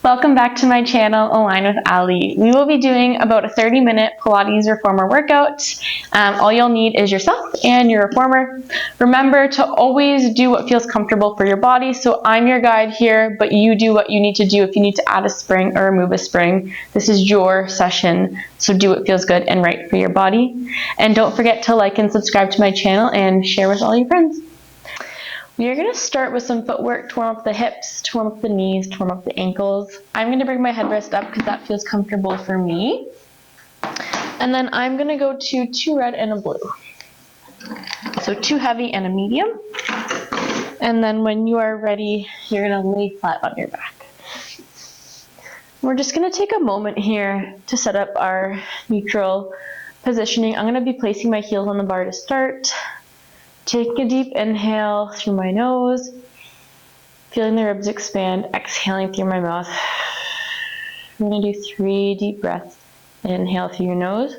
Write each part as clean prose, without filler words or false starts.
Welcome back to my channel, Align with Ali. We will be doing about a 30-minute Pilates Reformer workout. All you'll need is yourself and your reformer. Remember to always do what feels comfortable for your body. So I'm your guide here, but you do what you need to do. If you need to add a spring or remove a spring, this is your session. So do what feels good and right for your body. And don't forget to like and subscribe to my channel and share with all your friends. We are going to start with some footwork to warm up the hips, to warm up the knees, to warm up the ankles. I'm going to bring my headrest up because that feels comfortable for me. And then I'm going to go to 2 red and a blue. So 2 heavy and a medium. And then when you are ready, you're going to lay flat on your back. We're just going to take a moment here to set up our neutral positioning. I'm going to be placing my heels on the bar to start. Take a deep inhale through my nose, feeling the ribs expand, exhaling through my mouth. We're going to do 3 deep breaths. Inhale through your nose.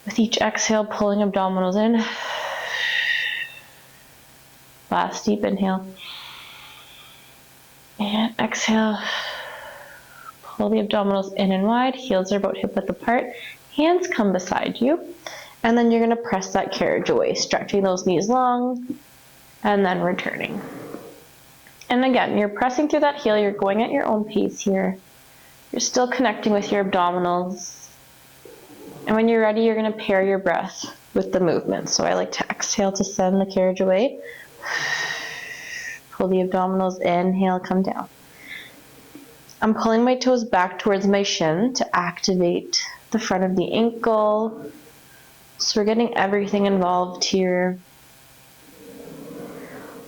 With each exhale, pulling abdominals in. Last deep inhale. And exhale. Pull the abdominals in and wide. Heels are about hip width apart. Hands come beside you. And then you're going to press that carriage away, stretching those knees long, and then returning. And again, you're pressing through that heel, you're going at your own pace here. You're still connecting with your abdominals. And when you're ready, you're going to pair your breath with the movement. So I like to exhale to send the carriage away. Pull the abdominals, inhale, come down. I'm pulling my toes back towards my shin to activate the front of the ankle. So we're getting everything involved here.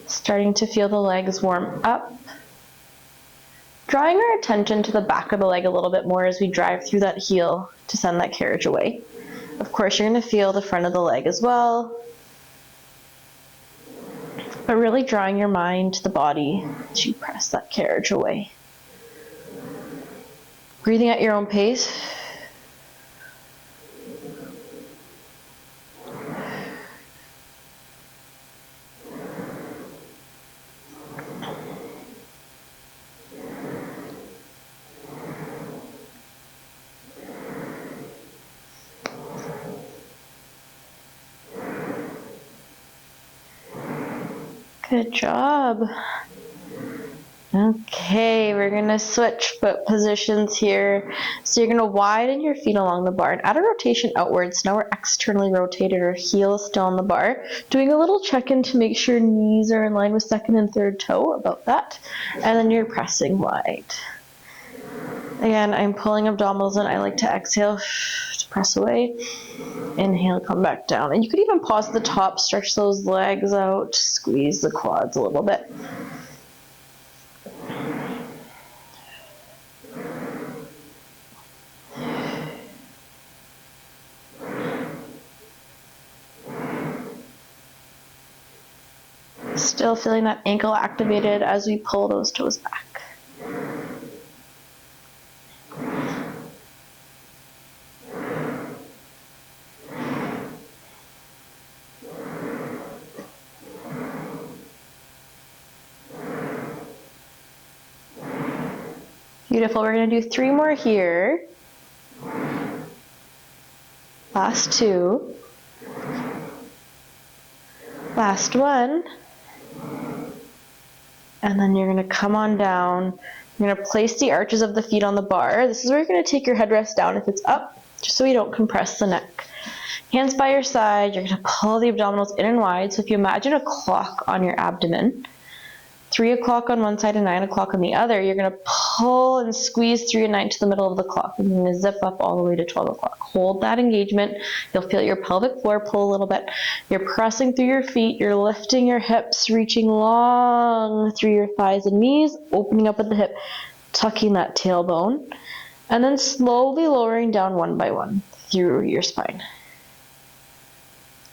Starting to feel the legs warm up. Drawing our attention to the back of the leg a little bit more as we drive through that heel to send that carriage away. Of course, you're going to feel the front of the leg as well. But really drawing your mind to the body to press that carriage away. Breathing at your own pace. Good job. Okay, we're going to switch foot positions here. So you're going to widen your feet along the bar and add a rotation outwards. Now we're externally rotated, our heel is still on the bar. Doing a little check-in to make sure knees are in line with second and third toe, about that. And then you're pressing wide. Again, I'm pulling abdominals in. I like to exhale to press away. Inhale, come back down. And you could even pause at the top, stretch those legs out, squeeze the quads a little bit. Still feeling that ankle activated as we pull those toes back. Beautiful. We're going to do 3 more here. Last 2. Last 1. And then you're going to come on down. You're going to place the arches of the feet on the bar. This is where you're going to take your headrest down if it's up, just so you don't compress the neck. Hands by your side. You're going to pull the abdominals in and wide. So if you imagine a clock on your abdomen, 3 o'clock on one side and 9 o'clock on the other, you're going to pull and squeeze 3 and 9 to the middle of the clock. And you're going to zip up all the way to 12 o'clock. Hold that engagement. You'll feel your pelvic floor pull a little bit. You're pressing through your feet. You're lifting your hips, reaching long through your thighs and knees, opening up at the hip, tucking that tailbone, and then slowly lowering down one by one through your spine.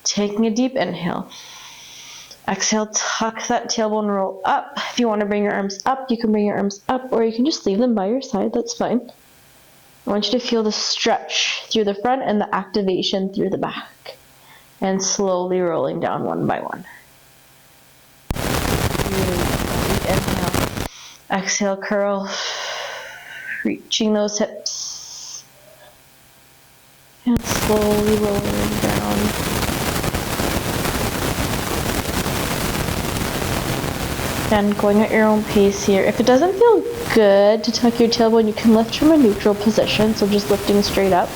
Taking a deep inhale. Exhale, tuck that tailbone, roll up. If you want to bring your arms up, you can bring your arms up, or you can just leave them by your side, that's fine. I want you to feel the stretch through the front and the activation through the back. And slowly rolling down one by one. Inhale. Exhale, curl, reaching those hips. And slowly lowering down. Again, going at your own pace here. If it doesn't feel good to tuck your tailbone, you can lift from a neutral position, so just lifting straight up.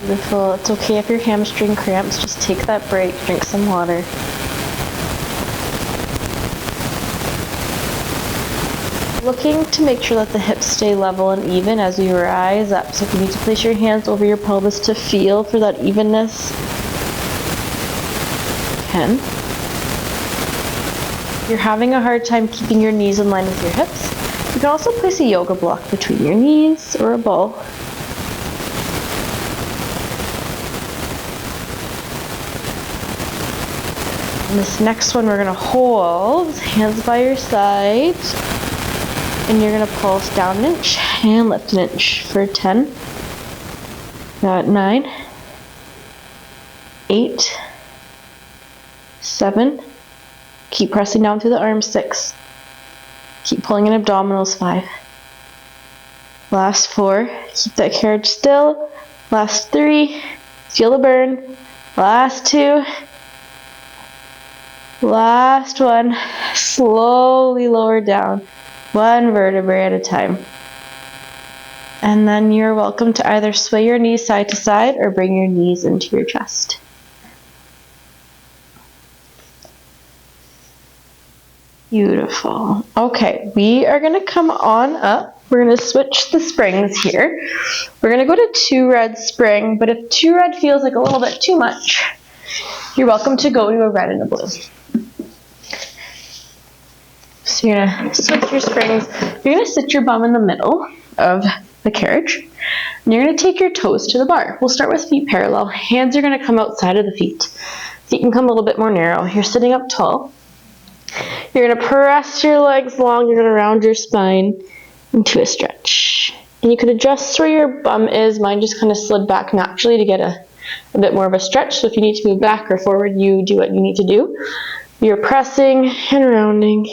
Beautiful. It's okay if your hamstring cramps, just take that break, drink some water. Looking to make sure that the hips stay level and even as you rise up. So if you need to place your hands over your pelvis to feel for that evenness, you can. If you're having a hard time keeping your knees in line with your hips, you can also place a yoga block between your knees or a ball. And this next one we're going to hold, hands by your side, and you're going to pulse down an inch and lift an inch for 10. Got 9, 8, 7, keep pressing down through the arms, 6, keep pulling in abdominals, 5, last 4, keep that carriage still, last 3, feel the burn, last 2, last 1, slowly lower down, 1 vertebrae at a time. And then you're welcome to either sway your knees side to side or bring your knees into your chest. Beautiful. Okay, we are going to come on up. We're going to switch the springs here. We're going to go to 2 red spring, but if 2 red feels like a little bit too much, you're welcome to go to a red and a blue. So you're going to switch your springs. You're going to sit your bum in the middle of the carriage. And you're going to take your toes to the bar. We'll start with feet parallel. Hands are going to come outside of the feet. Feet can come a little bit more narrow. You're sitting up tall. You're going to press your legs long. You're going to round your spine into a stretch. And you could adjust where your bum is. Mine just kind of slid back naturally to get a bit more of a stretch. So if you need to move back or forward, you do what you need to do. You're pressing and rounding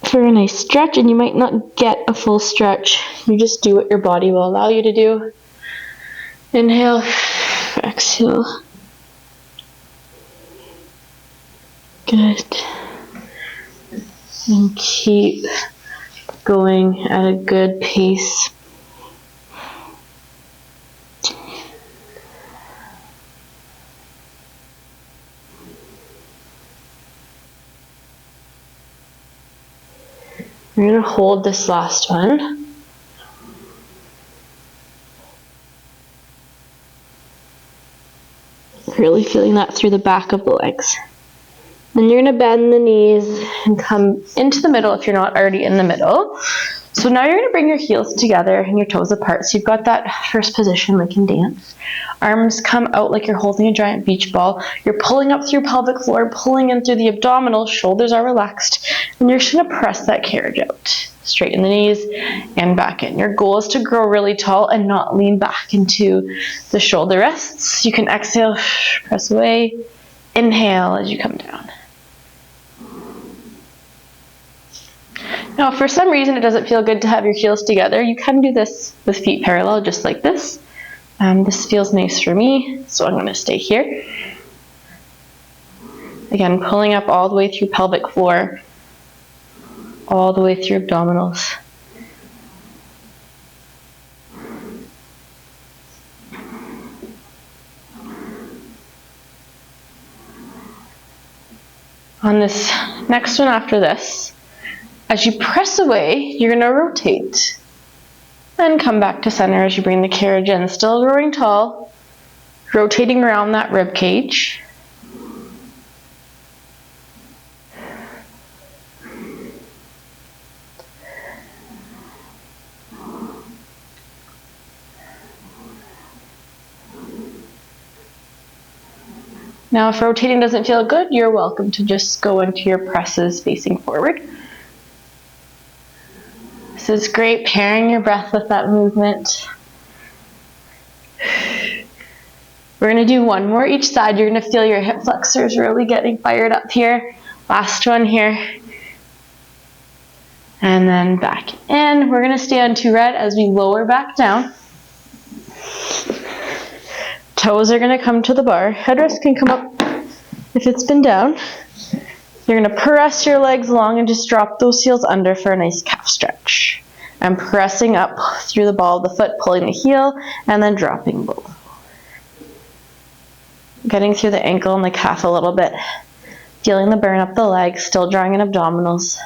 for a nice stretch, and you might not get a full stretch. You just do what your body will allow you to do. Inhale, exhale. Good. And keep going at a good pace. We're going to hold this last one. Really feeling that through the back of the legs. Then you're going to bend the knees and come into the middle if you're not already in the middle. So now you're going to bring your heels together and your toes apart. So you've got that first position like in dance. Arms come out like you're holding a giant beach ball. You're pulling up through pelvic floor, pulling in through the abdominals, shoulders are relaxed, and you're just going to press that carriage out. Straighten the knees and back in. Your goal is to grow really tall and not lean back into the shoulder rests. You can exhale, press away, inhale as you come down. Now, if for some reason it doesn't feel good to have your heels together, you can do this with feet parallel, just like this. This feels nice for me, so I'm going to stay here. Again, pulling up all the way through pelvic floor, all the way through abdominals. On this next one after this, as you press away, you're going to rotate and come back to center as you bring the carriage in. Still growing tall, rotating around that rib cage. Now, if rotating doesn't feel good, you're welcome to just go into your presses facing forward. This is great, pairing your breath with that movement. We're gonna do one more each side. You're gonna feel your hip flexors really getting fired up here. Last one here. And then back in. We're gonna stay on 2 red as we lower back down. Toes are gonna come to the bar. Headrest can come up if it's been down. You're gonna press your legs long and just drop those heels under for a nice calf stretch. I'm pressing up through the ball of the foot, pulling the heel, and then dropping both. Getting through the ankle and the calf a little bit. Feeling the burn up the leg, still drawing in abdominals.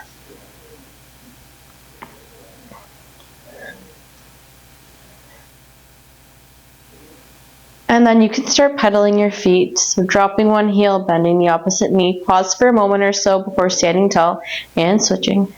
And then you can start pedaling your feet. So dropping one heel, bending the opposite knee. Pause for a moment or so before standing tall and switching.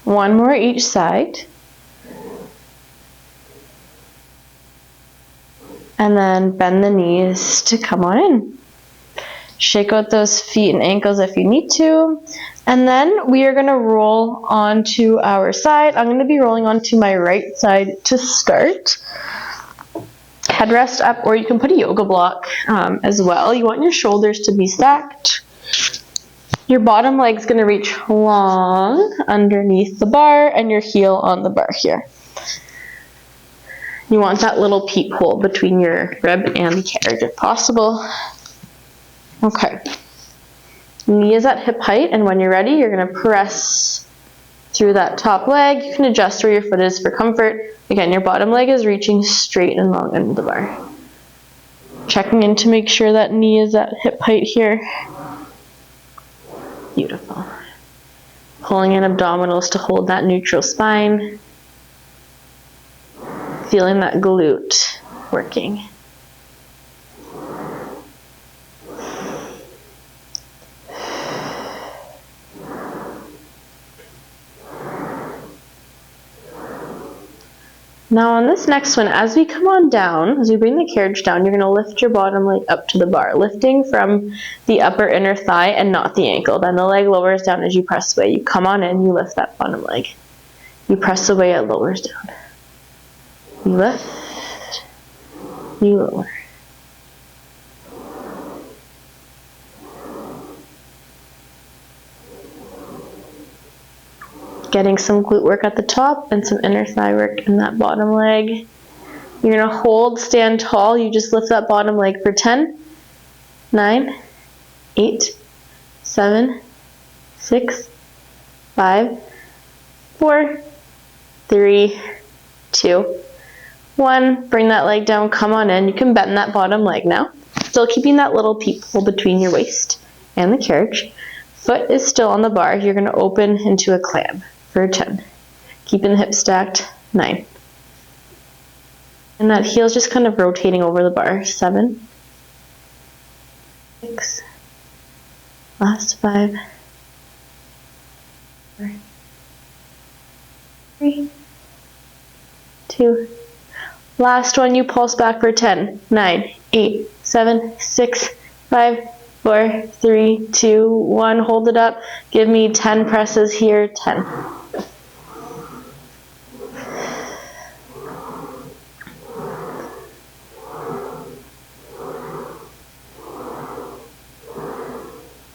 One more each side. And then bend the knees to come on in. Shake out those feet and ankles if you need to. And then we are going to roll onto our side. I'm going to be rolling onto my right side to start. Headrest up, or you can put a yoga block as well. You want your shoulders to be stacked. Your bottom leg's going to reach long underneath the bar and your heel on the bar here. You want that little peephole between your rib and the carriage if possible. Okay. Knee is at hip height, and when you're ready, you're going to press through that top leg. You can adjust where your foot is for comfort. Again, your bottom leg is reaching straight and long under the bar. Checking in to make sure that knee is at hip height here. Beautiful. Pulling in abdominals to hold that neutral spine. Feeling that glute working. Now on this next one, as we come on down, as we bring the carriage down, you're going to lift your bottom leg up to the bar, lifting from the upper inner thigh and not the ankle. Then the leg lowers down as you press away. You come on in, you lift that bottom leg. You press away, it lowers down. You lift, you lower. Getting some glute work at the top and some inner thigh work in that bottom leg. You're going to hold, stand tall. You just lift that bottom leg for 10, 9, 8, 7, 6, 5, 4, 3, 2, 1. Bring that leg down, come on in. You can bend that bottom leg now. Still keeping that little peephole between your waist and the carriage. Foot is still on the bar. You're going to open into a clam for 10. Keeping the hips stacked, 9. And that heel's just kind of rotating over the bar, 7, 6, last 5, 4, 3, 2, last one, you pulse back for 10, 9, 8, 7, 6, 5, 4, 3, 2, 1, hold it up, give me 10 presses here, 10.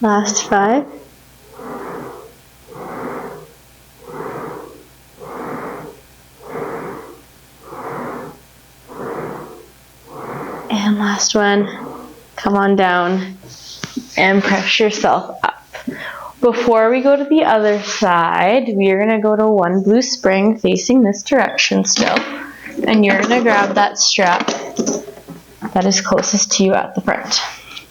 Last 5. And last one. Come on down and press yourself up. Before we go to the other side, we are going to go to one blue spring facing this direction still. And you're going to grab that strap that is closest to you at the front.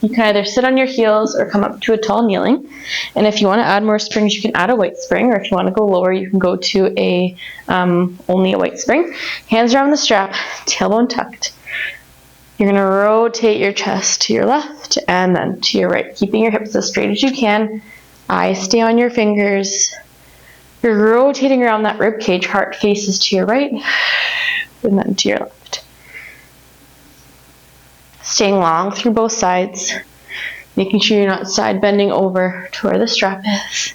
You can either sit on your heels or come up to a tall kneeling. And if you want to add more springs, you can add a white spring, or if you want to go lower, you can go to only a white spring. Hands around the strap, tailbone tucked. You're gonna rotate your chest to your left and then to your right, keeping your hips as straight as you can. Eyes stay on your fingers. You're rotating around that rib cage, heart faces to your right and then to your left. Staying long through both sides, making sure you're not side bending over to where the strap is.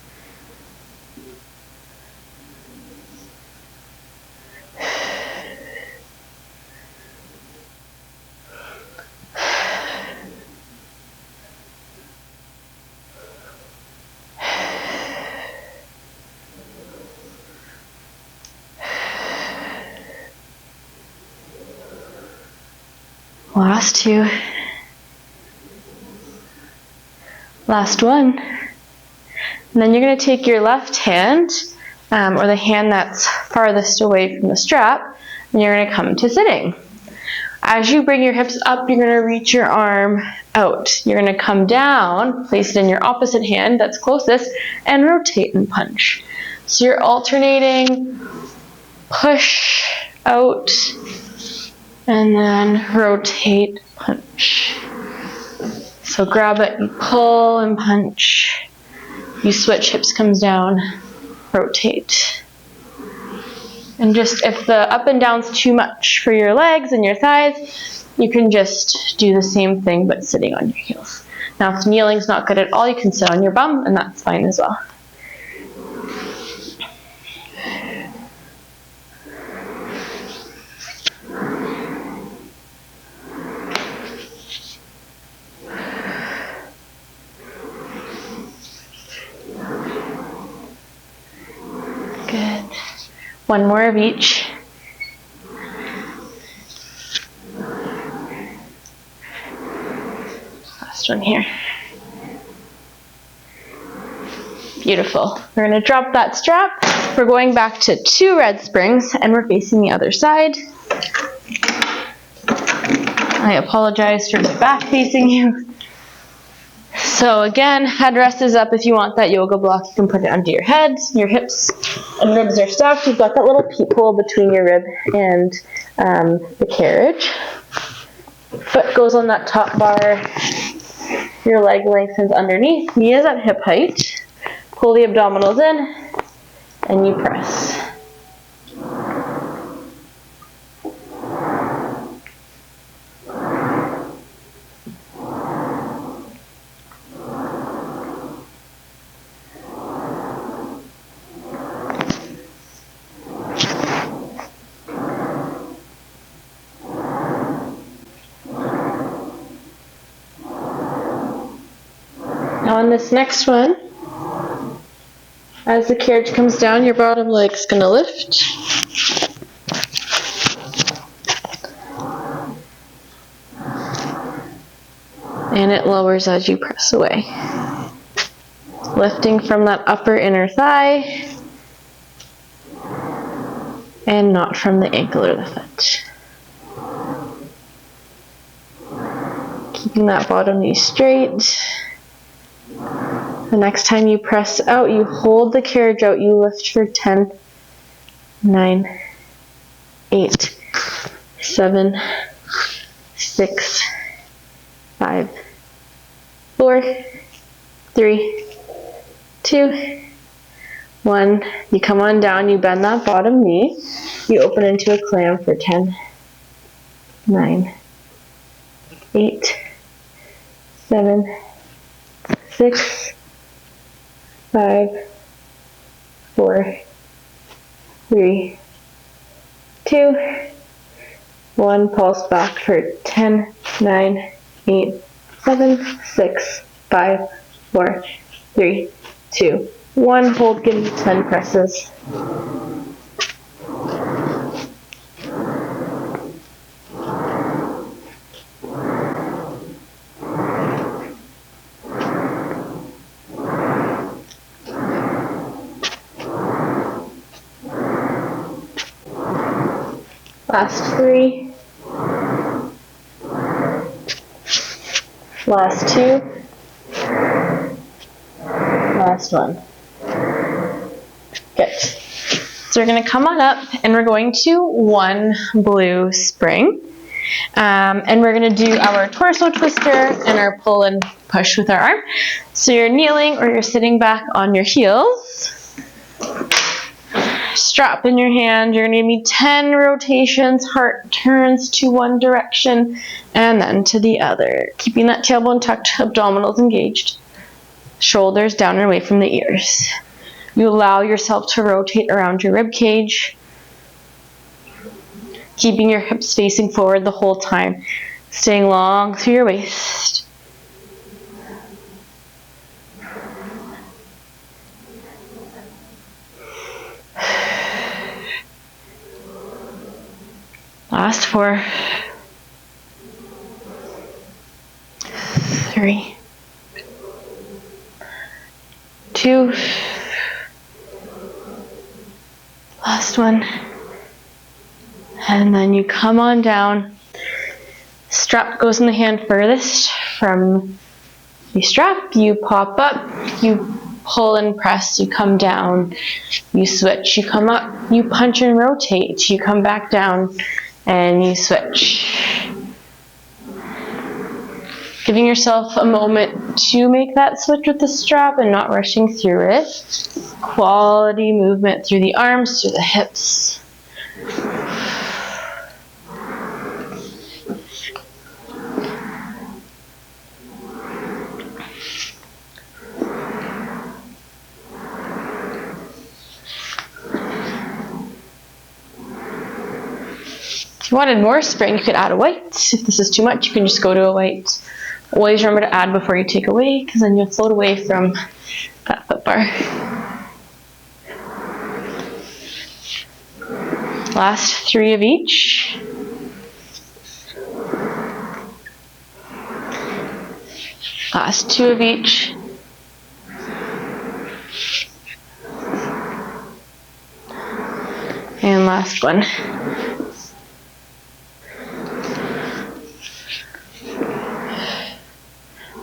Last two. Last one. And then you're going to take your left hand, or the hand that's farthest away from the strap, and you're going to come to sitting. As you bring your hips up, you're going to reach your arm out. You're going to come down, place it in your opposite hand that's closest, and rotate and punch. So you're alternating push, out, and then rotate, punch. So grab it, you pull and punch. You switch, hips comes down, rotate. And just if the up and down's too much for your legs and your thighs, you can just do the same thing but sitting on your heels. Now if kneeling's not good at all, you can sit on your bum and that's fine as well. Good. One more of each. Last one here. Beautiful. We're going to drop that strap. We're going back to 2 red springs and we're facing the other side. I apologize for my back facing you. So again, headrest is up. If you want that yoga block, you can put it under your head. Your hips and ribs are stacked. You've got that little peephole between your rib and the carriage. Foot goes on that top bar. Your leg lengthens underneath. Knee is at hip height. Pull the abdominals in and you press. Now on this next one, as the carriage comes down, your bottom leg's going to lift. And it lowers as you press away. Lifting from that upper inner thigh and not from the ankle or the foot. Keeping that bottom knee straight. The next time you press out, you hold the carriage out, you lift for 10, 9, 8, 7, 6, 5, 4, 3, 2, 1. You come on down, you bend that bottom knee, you open into a clam for 10, 9, 8, 7, 6, 5, 4, 3, 2, 1. Pulse back for 10, 9, 8, 7, 6, 5, 4, 3, 2, 1. Hold, give me 10 presses. Last 3. Last 2. Last 1. Good. So we're going to come on up and we're going to 1 blue spring. And we're gonna do our torso twister and our pull and push with our arm. So you're kneeling or you're sitting back on your heels. Strap in your hand, you're gonna give me 10 rotations, heart turns to one direction and then to the other. Keeping that tailbone tucked, abdominals engaged. Shoulders down and away from the ears. You allow yourself to rotate around your rib cage, keeping your hips facing forward the whole time, staying long through your waist. Last 4, 3, 2, last 1, and then you come on down. Strap goes in the hand furthest from the strap. You pop up, you pull and press, you come down, you switch, you come up, you punch and rotate, you come back down, and you switch. Giving yourself a moment to make that switch with the strap and not rushing through it. Quality movement through the arms, through the hips. If you wanted more spring, you could add a weight. If this is too much, you can just go to a weight. Always remember to add before you take away, because then you'll float away from that foot bar. Last 3 of each. Last 2 of each. And last 1.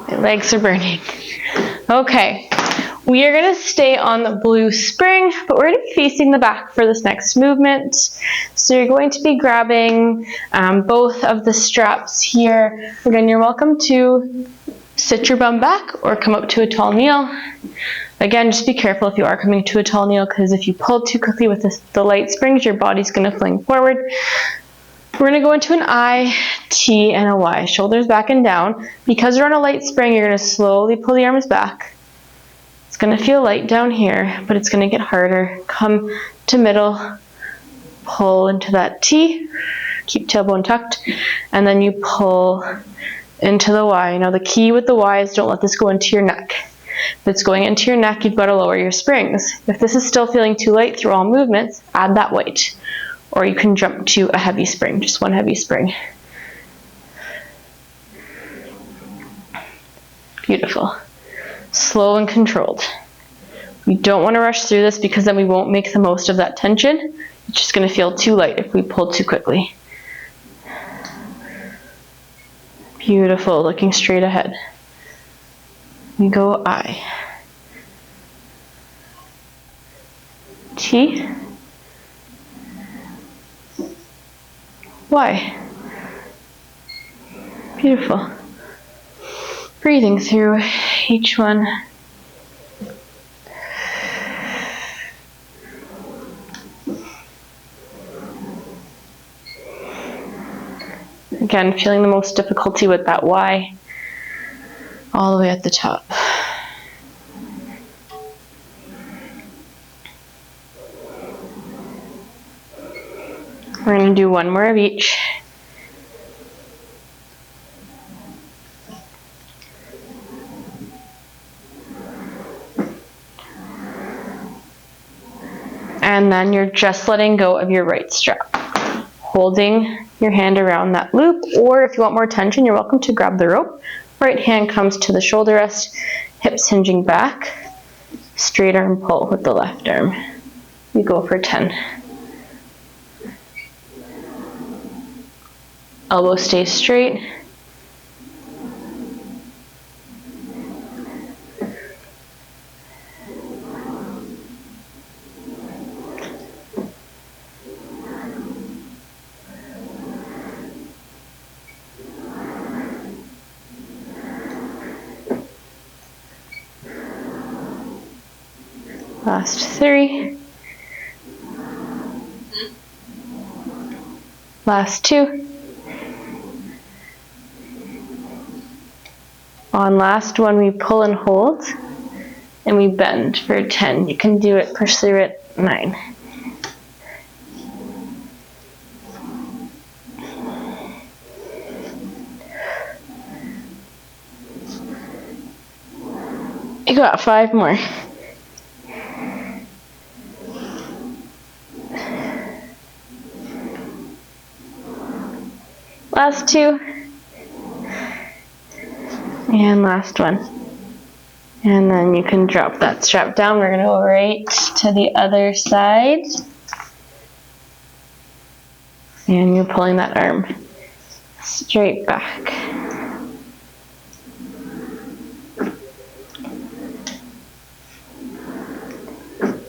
My legs are burning. Okay, we are going to stay on the blue spring, but we're going to be facing the back for this next movement. So you're going to be grabbing both of the straps here. Again, you're welcome to sit your bum back or come up to a tall kneel. Again, just be careful if you are coming to a tall kneel, because if you pull too quickly with the light springs, your body's going to fling forward. We're going to go into an I, T, and a Y. Shoulders back and down. Because you're on a light spring, you're going to slowly pull the arms back. It's going to feel light down here, but it's going to get harder. Come to middle, pull into that T, keep tailbone tucked, and then you pull into the Y. Now the key with the Y is don't let this go into your neck. If it's going into your neck, you've got to lower your springs. If this is still feeling too light through all movements, add that weight. Or you can jump to a heavy spring, just one heavy spring. Beautiful. Slow and controlled. We don't want to rush through this, because then we won't make the most of that tension. It's just going to feel too light if we pull too quickly. Beautiful, looking straight ahead. We go I. T. Y. Beautiful. Breathing through each one. Again, feeling the most difficulty with that Y all the way at the top. We're going to do 1 more of each. And then you're just letting go of your right strap, holding your hand around that loop, or if you want more tension, you're welcome to grab the rope. Right hand comes to the shoulder rest, hips hinging back, straight arm pull with the left arm. We go for 10. Elbow stays straight. Last 3. Last 2. On last one, we pull and hold, and we bend for 10. You can do it, push through it, 9. You got 5 more. Last 2. And last one. And then you can drop that strap down. We're going to go right to the other side. And you're pulling that arm straight back.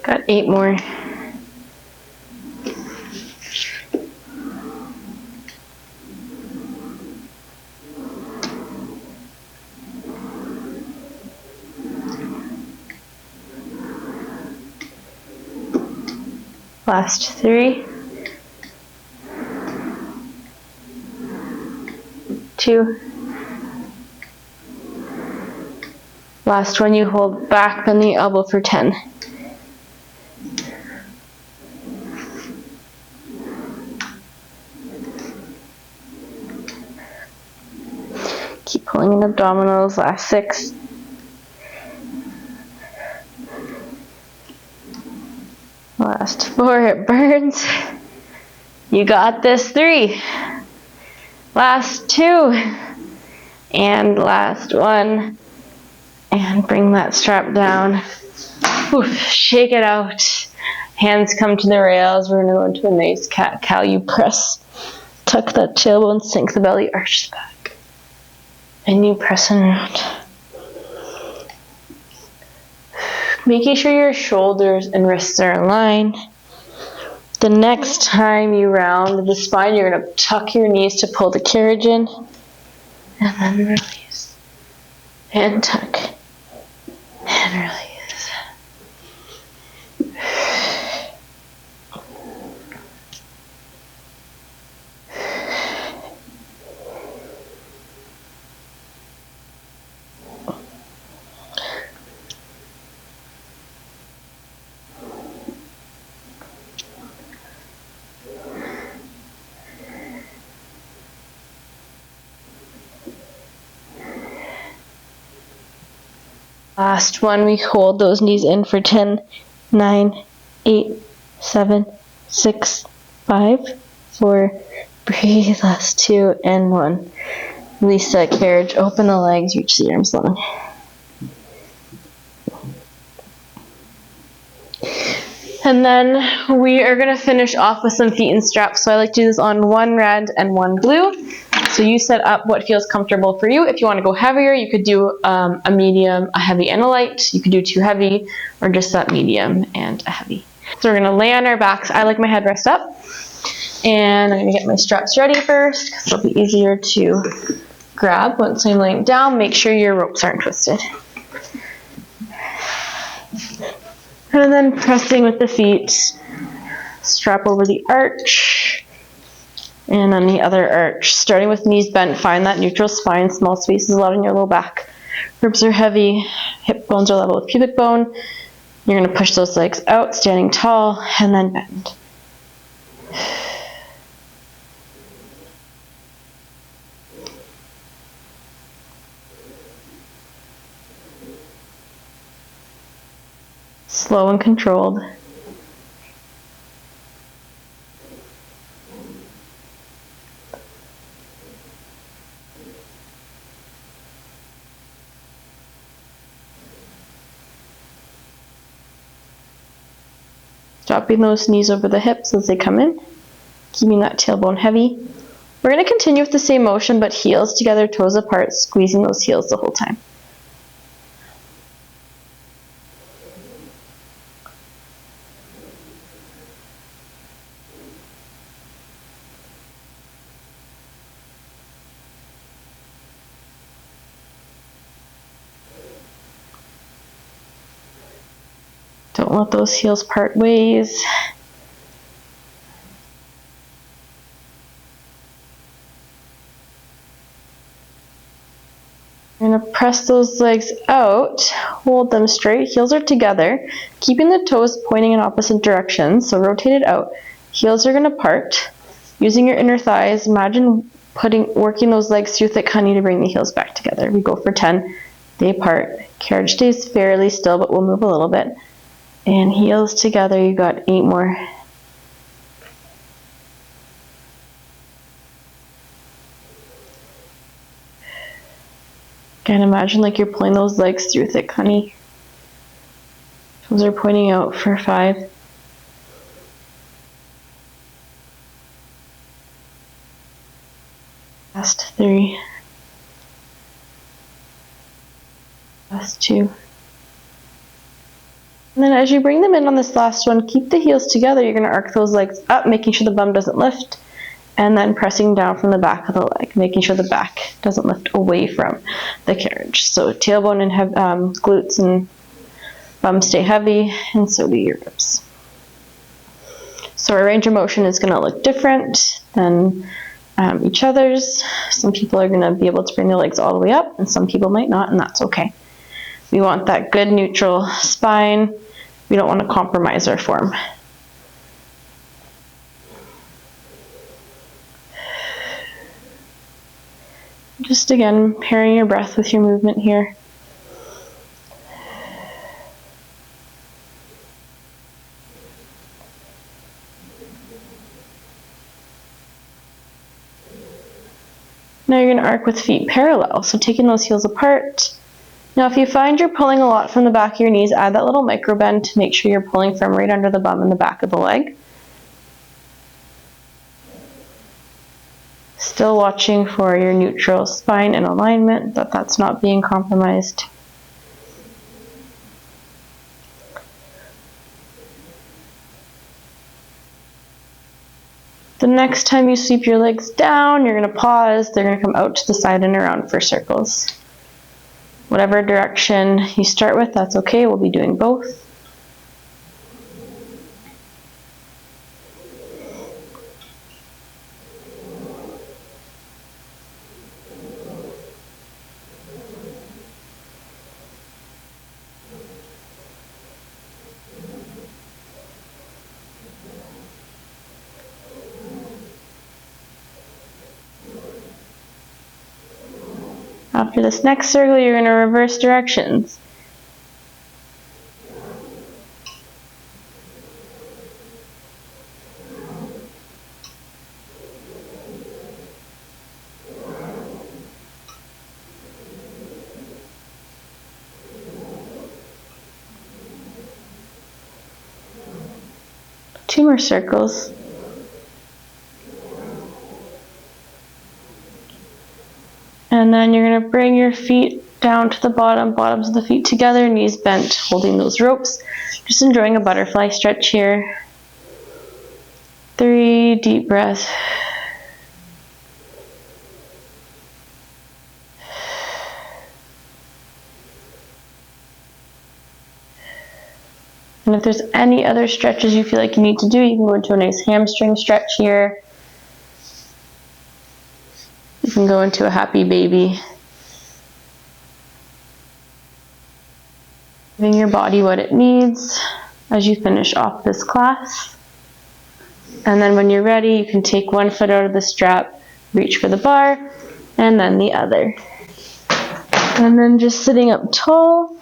Got 8 more. Last 3. 2. Last one, you hold back, bend the elbow for 10. Keep pulling in abdominals. Last 6. Last 4, it burns. You got this. 3. Last 2. And last 1. And bring that strap down. Oof, shake it out. Hands come to the rails. We're gonna go into a nice cat-cow. You press, tuck that tailbone, sink the belly, arch the back. And you press and round. Making sure your shoulders and wrists are aligned. The next time you round the spine, you're going to tuck your knees to pull the carriage in. And then release. And tuck. And release. Last one, we hold those knees in for 10, 9, 8, 7, 6, 5, 4, breathe, last 2, and 1. Release that carriage, open the legs, reach the arms long. And then we are going to finish off with some feet and straps. So I like to do this on one red and one blue. So you set up what feels comfortable for you. If you want to go heavier, you could do a medium, a heavy, and a light. You could do 2 heavy, or just that medium and a heavy. So we're going to lay on our backs. I like my headrest up. And I'm going to get my straps ready first, because it'll be easier to grab once I'm laying down. Make sure your ropes aren't twisted. And then pressing with the feet, strap over the arch, and on the other arch. Starting with knees bent, find that neutral spine, small spaces allowed in your low back. Ribs are heavy, hip bones are level with pubic bone. You're going to push those legs out, standing tall, and then bend. Slow and controlled. Dropping those knees over the hips as they come in, keeping that tailbone heavy. We're going to continue with the same motion, but heels together, toes apart, squeezing those heels the whole time. Don't let those heels part ways. You're going to press those legs out, hold them straight, heels are together, keeping the toes pointing in opposite directions, so rotate it out. Heels are going to part. Using your inner thighs, imagine working those legs through thick honey to bring the heels back together. We go for 10, they part. Carriage stays fairly still, but we'll move a little bit. And heels together, you got 8 more. Again, imagine like you're pulling those legs through thick honey. Toes are pointing out for 5. Last 3. Last 2. And then as you bring them in on this last one, keep the heels together. You're going to arc those legs up, making sure the bum doesn't lift. And then pressing down from the back of the leg, making sure the back doesn't lift away from the carriage. So tailbone and glutes and bum stay heavy, and so do your ribs. So our range of motion is going to look different than each other's. Some people are going to be able to bring their legs all the way up, and some people might not, and that's okay. We want that good neutral spine. We don't want to compromise our form. Just again, pairing your breath with your movement here. Now you're going to arc with feet parallel, so taking those heels apart. Now if you find you're pulling a lot from the back of your knees, add that little micro bend to make sure you're pulling from right under the bum and the back of the leg. Still watching for your neutral spine and alignment, that that's not being compromised. The next time you sweep your legs down, you're going to pause. They're going to come out to the side and around for circles. Whatever direction you start with, that's okay. We'll be doing both. After this next circle, you're going to reverse directions. Two more circles. And then you're going to bring your feet down to the bottoms of the feet together, knees bent, holding those ropes. Just enjoying a butterfly stretch here. 3 deep breaths. And if there's any other stretches you feel like you need to do, you can go into a nice hamstring stretch here. You can go into a happy baby. Giving your body what it needs as you finish off this class. And then when you're ready, you can take one foot out of the strap, reach for the bar, and then the other. And then just sitting up tall.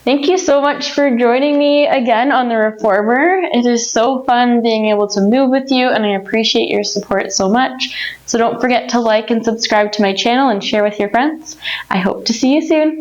Thank you so much for joining me again on the Reformer. It is so fun being able to move with you, and I appreciate your support so much. So don't forget to like and subscribe to my channel and share with your friends. I hope to see you soon.